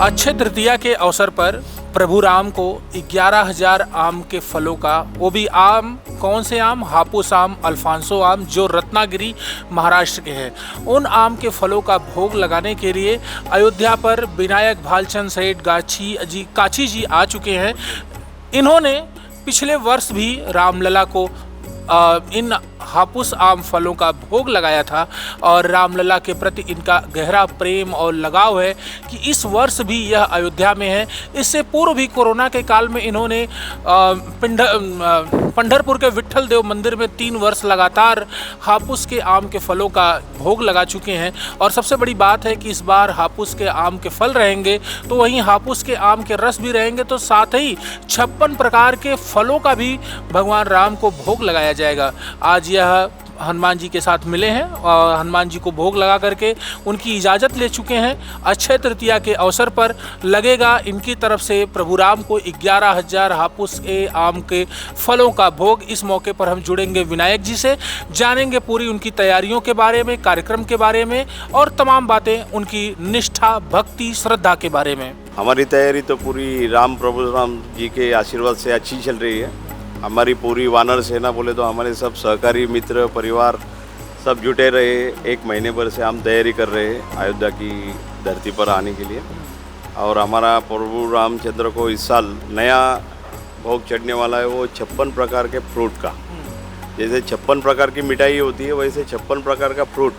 अक्षय तृतीया के अवसर पर प्रभु राम को 11,000 आम के फलों का, वो भी आम कौन से आम, हापुस आम, अल्फांसो आम जो रत्नागिरी महाराष्ट्र के हैं, उन आम के फलों का भोग लगाने के लिए अयोध्या पर विनायक भालचंद सेठ काची जी आ चुके हैं। इन्होंने पिछले वर्ष भी रामलला को इन हापुस आम फलों का भोग लगाया था और रामलला के प्रति इनका गहरा प्रेम और लगाव है कि इस वर्ष भी यह अयोध्या में है। इससे पूर्व भी कोरोना के काल में इन्होंने पंढरपुर के विट्ठल देव मंदिर में 3 वर्ष लगातार हापुस के आम के फलों का भोग लगा चुके हैं। और सबसे बड़ी बात है कि इस बार हापुस के आम के फल रहेंगे तो वहीं हापुस के आम के रस भी रहेंगे, तो साथ ही 56 प्रकार के फलों का भी भगवान राम को भोग लगाया जाएगा। आज यह हनुमान जी के साथ मिले हैं और हनुमान जी को भोग लगा करके उनकी इजाज़त ले चुके हैं। अक्षय तृतीया के अवसर पर लगेगा इनकी तरफ से प्रभु राम को 11,000 हापुस के आम के फलों का भोग। इस मौके पर हम जुड़ेंगे विनायक जी से, जानेंगे पूरी उनकी तैयारियों के बारे में, कार्यक्रम के बारे में और तमाम बातें उनकी निष्ठा, भक्ति, श्रद्धा के बारे में। हमारी तैयारी तो पूरी प्रभु राम जी के आशीर्वाद से अच्छी चल रही है। हमारी पूरी वानर सेना बोले तो हमारे सब सहकारी मित्र परिवार सब जुटे रहे। 1 महीने भर से हम तैयारी कर रहे हैं अयोध्या की धरती पर आने के लिए। और हमारा प्रभु रामचंद्र को इस साल नया भोग चढ़ने वाला है, वो 56 प्रकार के फ्रूट का। जैसे 56 प्रकार की मिठाई होती है वैसे 56 प्रकार का फ्रूट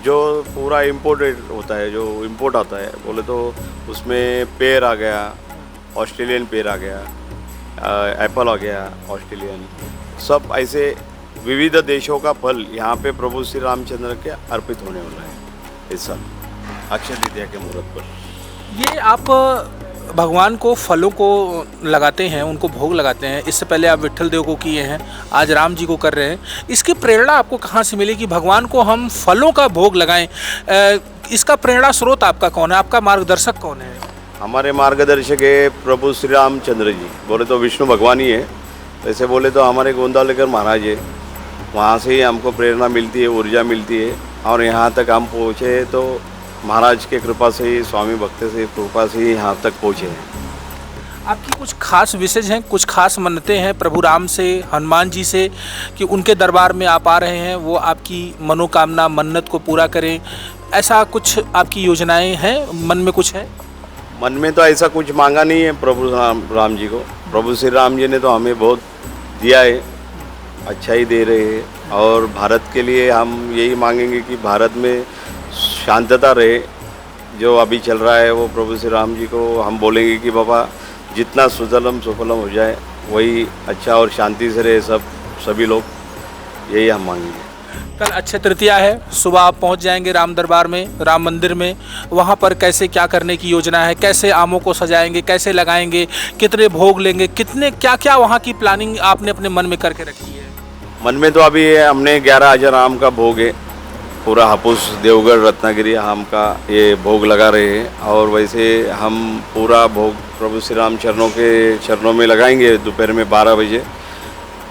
जो पूरा इम्पोर्टेड होता है, जो इम्पोर्ट आता है बोले तो उसमें पेड़ आ गया, ऑस्ट्रेलियन पेड़ आ गया, एप्पल आ गया ऑस्ट्रेलियन, सब ऐसे विविध देशों का फल यहाँ पे प्रभु श्री रामचंद्र के अर्पित होने वाला है इस साल अक्षय तृतीया के मुहूर्त पर। ये आप भगवान को फलों को लगाते हैं, उनको भोग लगाते हैं। इससे पहले आप विट्ठल देव को किए हैं, आज राम जी को कर रहे हैं। इसकी प्रेरणा आपको कहाँ से मिली कि भगवान को हम फलों का भोग लगाएं? इसका प्रेरणा स्रोत आपका कौन है, आपका मार्गदर्शक कौन है? हमारे मार्गदर्शक है प्रभु श्री रामचंद्र जी, बोले तो विष्णु भगवान ही है। वैसे बोले तो हमारे गोंदावलेकर महाराज है, वहाँ से ही हमको प्रेरणा मिलती है, ऊर्जा मिलती है। और यहाँ तक हम पहुँचे तो महाराज के कृपा से ही, स्वामी भक्त से कृपा से ही यहाँ तक पहुँचे हैं। आपकी कुछ खास विशेष हैं, कुछ खास मन्नतें हैं प्रभु राम से, हनुमान जी से कि उनके दरबार में आप आ रहे हैं, वो आपकी मनोकामना मन्नत को पूरा करें, ऐसा कुछ आपकी योजनाएँ हैं, मन में कुछ है? मन में तो ऐसा कुछ मांगा नहीं है प्रभु राम जी को। प्रभु श्री राम जी ने तो हमें बहुत दिया है, अच्छा ही दे रहे हैं। और भारत के लिए हम यही मांगेंगे कि भारत में शांतता रहे। जो अभी चल रहा है वो प्रभु श्री राम जी को हम बोलेंगे कि बाबा जितना सुजलम सुफलम हो जाए वही अच्छा, और शांति से रहे सभी लोग, यही हम मांगेंगे। कल अक्षय तृतीया है, सुबह आप पहुंच जाएंगे राम दरबार में, राम मंदिर में। वहां पर कैसे क्या करने की योजना है, कैसे आमों को सजाएंगे, कैसे लगाएंगे, कितने भोग लेंगे, कितने क्या क्या वहां की प्लानिंग आपने अपने मन में करके रखी है? मन में तो अभी हमने 11,000 आम का भोग है, पूरा हापुस देवगढ़ रत्नागिरी आम का ये भोग लगा रहे हैं। और वैसे हम पूरा भोग प्रभु श्री राम के चरणों में लगाएंगे दोपहर में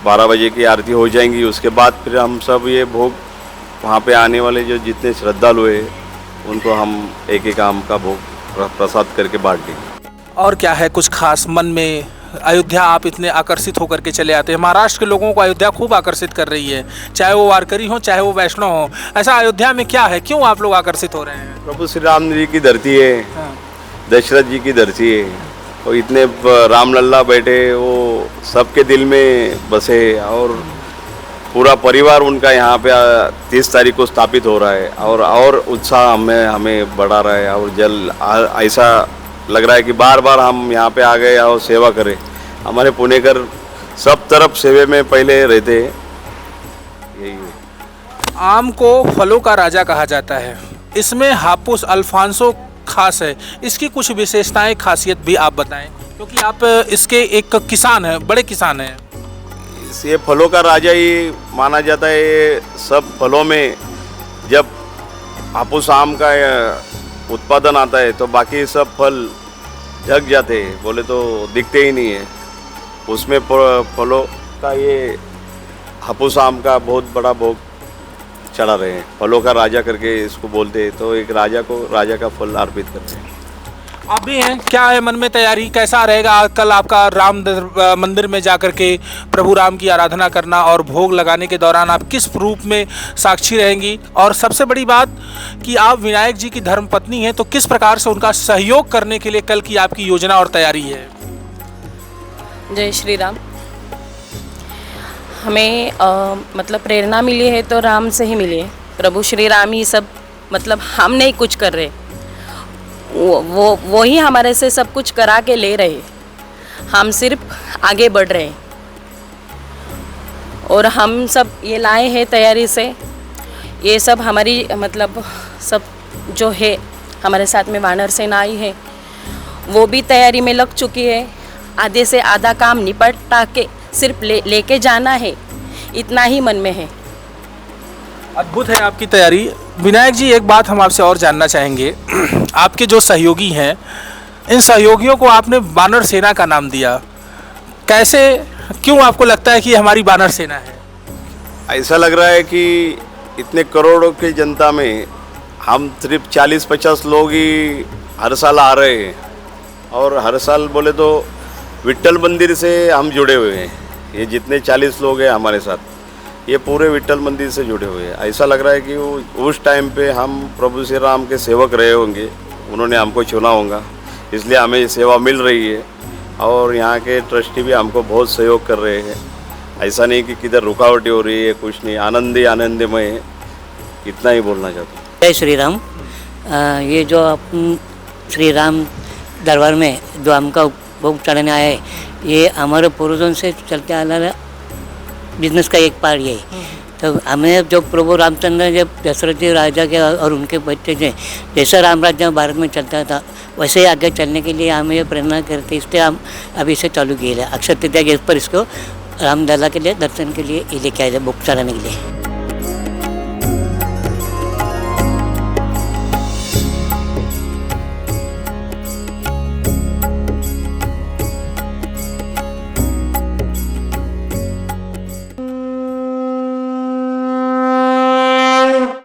12 बजे की आरती हो जाएंगी। उसके बाद फिर हम सब ये भोग वहाँ पे आने वाले जो जितने श्रद्धालु हैं उनको हम एक आम का भोग प्रसाद करके बांट देंगे। और क्या है कुछ खास मन में? अयोध्या आप इतने आकर्षित होकर के चले आते हैं, महाराष्ट्र के लोगों को अयोध्या खूब आकर्षित कर रही है, चाहे वो वारकरी हो चाहे वो वैष्णव हो। ऐसा अयोध्या में क्या है, क्यों आप लोग आकर्षित हो रहे हैं? प्रभु श्री राम जी की धरती है, दशरथ जी की धरती है, और इतने रामलल्ला बैठे, वो सबके दिल में बसे और पूरा परिवार उनका यहाँ पे 30 तारीख को स्थापित हो रहा है। और उत्साह हमें बढ़ा रहा है। और ऐसा लग रहा है कि बार बार हम यहाँ पे आ गए और सेवा करें। हमारे पुणेकर सब तरफ सेवे में पहले रहते हैं, यही है। आम को फलों का राजा कहा जाता है, इसमें हापुस अल्फांसो खास है। इसकी कुछ विशेषताएं, खासियत भी आप बताएं, क्योंकि आप इसके एक किसान हैं, बड़े किसान हैं। ये फलों का राजा ही माना जाता है। ये सब फलों में जब हापुस आम का उत्पादन आता है तो बाकी सब फल ढक जाते हैं, बोले तो दिखते ही नहीं है। उसमें फलों का ये हापुस आम का बहुत बड़ा भोग चढ़ा रहे हैं, फलों का राजा करके इसको बोलते हैं। तो एक राजा को राजा का फल अर्पित करते हैं। अभी हैं, क्या है मन में तैयारी, कैसा रहेगा कल आपका मंदिर में जाकर के प्रभु राम की आराधना करना और भोग लगाने के दौरान आप किस रूप में साक्षी रहेंगी? और सबसे बड़ी बात कि आप विनायक जी की धर्मपत्नी हैं, तो किस प्रकार से उनका सहयोग करने के लिए कल की आपकी योजना और तैयारी है? जय श्री राम। हमें मतलब प्रेरणा मिली है तो राम से ही मिली है। प्रभु श्री राम ही सब, मतलब हम नहीं कुछ कर रहे, वो ही हमारे से सब कुछ करा के ले रहे, हम सिर्फ आगे बढ़ रहे हैं। और हम सब ये लाए हैं तैयारी से, ये सब हमारी मतलब सब जो है हमारे साथ में वानर सेना आई है, वो भी तैयारी में लग चुकी है। आधे से आधा काम निपटा के सिर्फ लेके जाना है, इतना ही मन में है। अद्भुत है आपकी तैयारी। विनायक जी, एक बात हम आपसे और जानना चाहेंगे। आपके जो सहयोगी हैं, इन सहयोगियों को आपने वानर सेना का नाम दिया, कैसे, क्यों आपको लगता है कि ये हमारी वानर सेना है? ऐसा लग रहा है कि इतने करोड़ों की जनता में हम सिर्फ 40-50 लोग ही हर साल आ रहे हैं, और हर साल बोले तो विट्ठल मंदिर से हम जुड़े हुए हैं। ये जितने 40 लोग हैं हमारे साथ, ये पूरे विट्ठल मंदिर से जुड़े हुए हैं। ऐसा लग रहा है कि वो उस टाइम पे हम प्रभु श्री राम के सेवक रहे होंगे, उन्होंने हमको चुना होगा, इसलिए हमें ये सेवा मिल रही है। और यहाँ के ट्रस्टी भी हमको बहुत सहयोग कर रहे हैं। ऐसा नहीं कि किधर रुकावटें हो रही है, कुछ नहीं, आनंदमय है। इतना ही बोलना चाहता हूँ। जय श्री राम। ये जो अपन श्री राम दरबार में जो हमका भोग चढ़ाने आया है, ये हमारे पूर्वजों से चलते आ रहा बिजनेस का एक पार्ट ये है। तो हमें जो प्रभु रामचंद्र जब दशरथ जी राजा के और उनके बच्चे थे, जैसा राम राज्य भारत में चलता था वैसे ही आगे चलने के लिए हमें ये प्रेरणा करते, इसलिए हम अभी से चालू किए हैं। अक्षय तृतीया के पर इसको रामलला के लिए दर्शन के लिए लेके आए थे, भोग चढ़ाने के लिए।